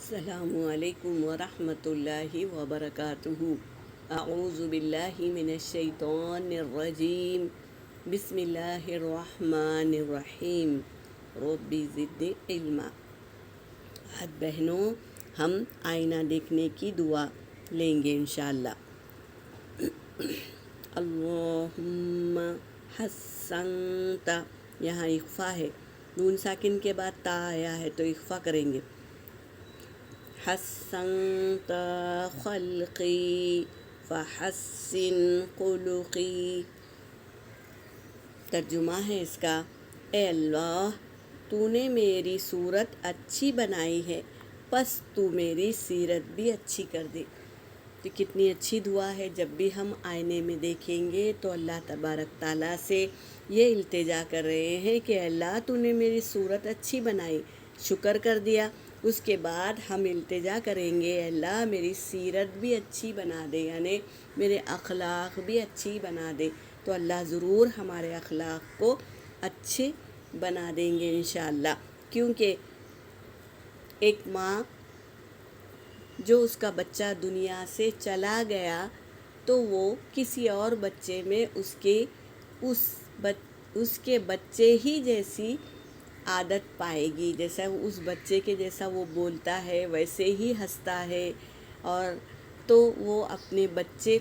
السلام علیکم ورحمۃ اللہ وبرکاتہ۔ اعوذ باللہ من الشیطان الرجیم، بسم اللہ الرحمن الرحیم، رب زدنی علما۔ آج بہنوں ہم آئینہ دیکھنے کی دعا لیں گے انشاءاللہ۔ اللہم حسنت، یہاں اخفا ہے، نون ساکن کے بعد تا آیا ہے تو اخفا کریں گے۔ حسنت خلقی فحسن خلقی، ترجمہ ہے اس کا، اے اللہ تو نے میری صورت اچھی بنائی ہے، پس تو میری سیرت بھی اچھی کر دے۔ تو کتنی اچھی دعا ہے، جب بھی ہم آئینے میں دیکھیں گے تو اللہ تبارک تعالیٰ سے یہ التجا کر رہے ہیں کہ اللہ تو نے میری صورت اچھی بنائی، شکر کر دیا۔ اس کے بعد ہم التجا کریں گے اللہ میری سیرت بھی اچھی بنا دے، یعنی میرے اخلاق بھی اچھی بنا دے۔ تو اللہ ضرور ہمارے اخلاق کو اچھے بنا دیں گے انشاءاللہ، کیونکہ ایک ماں جو اس کا بچہ دنیا سے چلا گیا تو وہ کسی اور بچے میں اس کے بچے ہی جیسی عادت پائے گی، جیسا اس بچے کے جیسا وہ بولتا ہے ویسے ہی ہنستا ہے، اور تو وہ اپنے بچے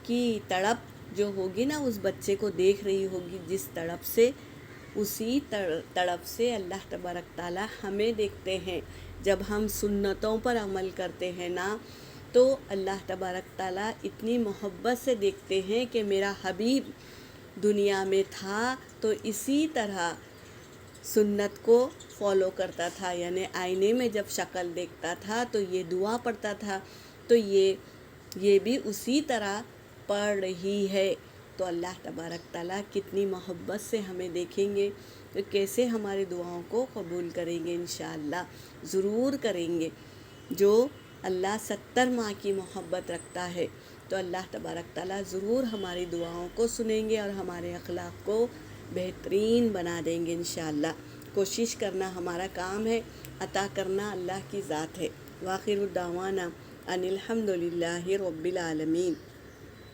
کی تڑپ جو ہوگی نا، اس بچے کو دیکھ رہی ہوگی جس تڑپ سے، اسی تڑپ سے اللہ تبارک تعالیٰ ہمیں دیکھتے ہیں۔ جب ہم سنتوں پر عمل کرتے ہیں نا تو اللہ تبارک تعالیٰ اتنی محبت سے دیکھتے ہیں کہ میرا حبیب دنیا میں تھا تو اسی طرح سنت کو فالو کرتا تھا، یعنی آئینے میں جب شکل دیکھتا تھا تو یہ دعا پڑھتا تھا، تو یہ بھی اسی طرح پڑھ رہی ہے۔ تو اللہ تبارک تعالیٰ کتنی محبت سے ہمیں دیکھیں گے تو کیسے ہماری دعاؤں کو قبول کریں گے، انشاءاللہ ضرور کریں گے۔ جو اللہ 70 ماہ کی محبت رکھتا ہے تو اللہ تبارک تعالیٰ ضرور ہماری دعاؤں کو سنیں گے اور ہمارے اخلاق کو بہترین بنا دیں گے انشاءاللہ۔ کوشش کرنا ہمارا کام ہے، عطا کرنا اللہ کی ذات ہے۔ وآخر دعوانا ان الحمد للہ رب العالمین۔